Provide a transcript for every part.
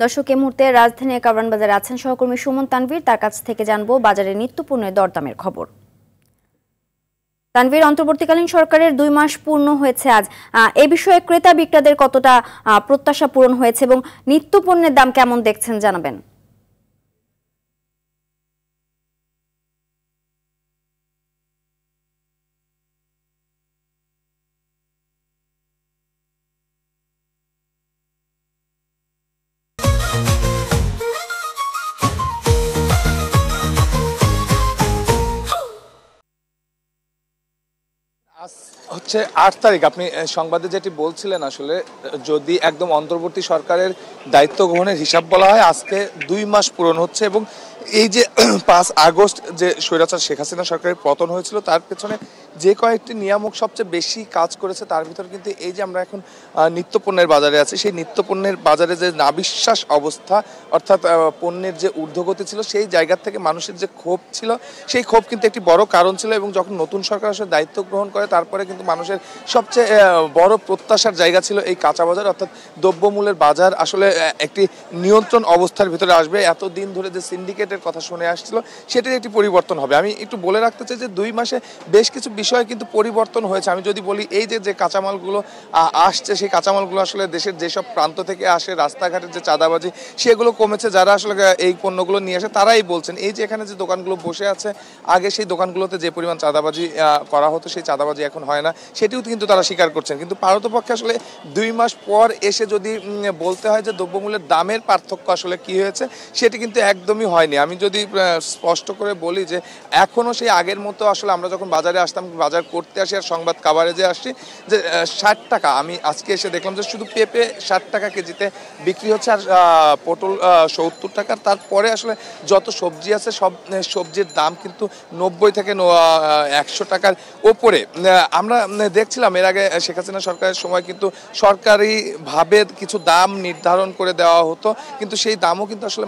দর্শক, এই মুহূর্তে রাজধানী কারওয়ান বাজারে আছেন সহকর্মী সুমন তানভীর। তার কাছ থেকে জানবো বাজারে নিত্যপণ্যের দরদামের খবর। তানভীর, অন্তর্বর্তীকালীন সরকারের 2 মাস পূর্ণ হয়েছে আজ। এই বিষয়ে ক্রেতা বিক্রেতাদের কতটা প্রত্যাশা পূরণ হয়েছে এবং নিত্যপণ্যের দাম কেমন দেখছেন জানাবেন। আজ হচ্ছে 8 তারিখ। আপনি সংবাদে যেটি বলছিলেন, আসলে যদি একদম অন্তর্বর্তী সরকারের দায়িত্ব গ্রহণের হিসাব বলা হয়, আজকে 2 মাস পূরণ হচ্ছে এবং এই যে 5 আগস্ট যে স্বৈরাচার শেখ হাসিনা সরকারের পতন হয়েছিল, তার পেছনে যে কয়েকটি নিয়ামক সবচেয়ে বেশি কাজ করেছে, তার ভিতর কিন্তু এই যে আমরা এখন নিত্যপণ্যের বাজারে আছি, সেই নিত্যপণ্যের বাজারে যে নাবিশ্বাস অবস্থা, অর্থাৎ পণ্যের যে ঊর্ধ্বগতি ছিল, সেই জায়গা থেকে মানুষের যে ক্ষোভ ছিল, সেই ক্ষোভ কিন্তু একটি বড় কারণ ছিল। এবং যখন নতুন সরকার আসলে দায়িত্ব গ্রহণ করে, তারপরে কিন্তু মানুষের সবচেয়ে বড় প্রত্যাশার জায়গা ছিল এই কাঁচা বাজার, অর্থাৎ দ্রব্যমূল্যের বাজার আসলে একটি নিয়ন্ত্রণ অবস্থার ভিতরে আসবে। এতদিন ধরে যে সিন্ডিকেটের কথা শুনে আসছিল, সেটির একটি পরিবর্তন হবে। আমি একটু বলে রাখতে চাই যে 2 মাসে বেশ কিছু বিষয় কিন্তু পরিবর্তন হয়েছে। আমি যদি বলি, এই যে কাঁচামালগুলো আসছে, সেই কাঁচামালগুলো আসলে দেশের যেসব প্রান্ত থেকে আসে, রাস্তাঘাটের যে চাঁদাবাজি, সেগুলো কমেছে। যারা আসলে এই পণ্যগুলো নিয়ে আসে তারাই বলছেন, এই যে এখানে যে দোকানগুলো বসে আছে, আগে সেই দোকানগুলোতে যে পরিমাণ চাঁদাবাজি করা হতো, সেই চাঁদাবাজি এখন হয় না, সেটিও কিন্তু তারা স্বীকার করছেন। কিন্তু পারতপক্ষে আসলে 2 মাস পর এসে যদি বলতে হয় যে দ্রব্যমূল্যের দামের পার্থক্য আসলে কি হয়েছে, সেটি কিন্তু একদমই হয়নি। আমি যদি স্পষ্ট করে বলি যে এখনও সেই আগের মতো আসলে আমরা যখন বাজারে আসতাম, বাজার করতে আসি আর সংবাদ কাভারেজে আসছি যে 60 টাকা, আমি আজকে এসে দেখলাম যে শুধু পেঁপে 60 টাকা কেজিতে বিক্রি হচ্ছে, আর পটল 70 টাকার। তারপরে আসলে যত সবজি আছে, সব সবজির দাম কিন্তু 90 থেকে 100 টাকার ওপরে। আমরা দেখছিলাম এর আগে শেখ হাসিনা সরকারের সময় কিন্তু সরকারিভাবে কিছু দাম নির্ধারণ করে দেওয়া হতো, কিন্তু সেই দামও কিন্তু আসলে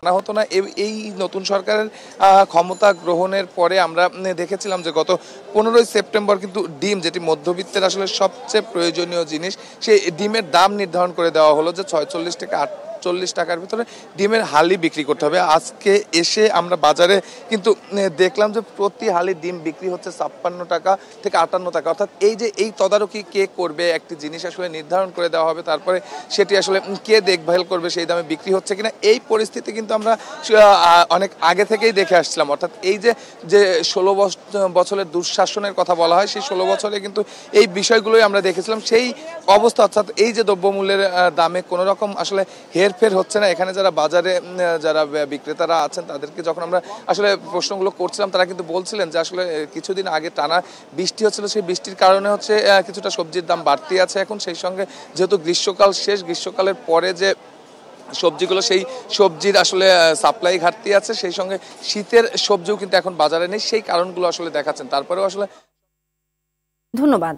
না হতো না। এই নতুন সরকারের ক্ষমতা গ্রহণের পরে আমরা দেখেছিলাম যে গত 15ই সেপ্টেম্বর কিন্তু ডিম, যেটি মধ্যবিত্তের আসলে সবচেয়ে প্রয়োজনীয় জিনিস, সেই ডিমের দাম নির্ধারণ করে দেওয়া হলো যে 46 থেকে 48 টাকার ভিতরে ডিমের হালি বিক্রি করতে হবে। আজকে এসে আমরা বাজারে কিন্তু দেখলাম যে প্রতি হালি ডিম বিক্রি হচ্ছে 56 টাকা থেকে 58 টাকা। অর্থাৎ এই তদারকি কে করবে, একটি জিনিস আসলে নির্ধারণ করে দেওয়া হবে, তারপরে সেটি আসলে কে দেখভাল করবে, সেই দামে বিক্রি হচ্ছে কিনা, এই পরিস্থিতি কিন্তু আমরা অনেক আগে থেকেই দেখে আসছিলাম। অর্থাৎ এই যে 16 বছরের দুঃশাসনের কথা বলা হয়, সেই 16 বছরে কিন্তু এই বিষয়গুলোই আমরা দেখেছিলাম। সেই অবস্থা, অর্থাৎ এই যে দ্রব্যমূল্যের দামে কোনো রকম আসলে হেরফের হচ্ছে না। এখানে যারা বাজারে যারা বিক্রেতারা আছেন, তাদেরকে যখন আমরা আসলে প্রশ্নগুলো করছিলাম, তারা কিন্তু বলছিলেন যে আসলে কিছুদিন আগে টানা বৃষ্টি হচ্ছিল, সেই বৃষ্টির কারণে হচ্ছে কিছুটা সবজির দাম বাড়তি আছে এখন। সেই সঙ্গে যেহেতু গ্রীষ্মকাল শেষ, গ্রীষ্মকালের পরে যে সবজিগুলো, সেই সবজির আসলে সাপ্লাই ঘাটতি আছে, সেই সঙ্গে শীতের সবজিও কিন্তু এখন বাজারে নেই, সেই কারণগুলো আসলে দেখাচ্ছেন। তারপরেও আসলে ধন্যবাদ।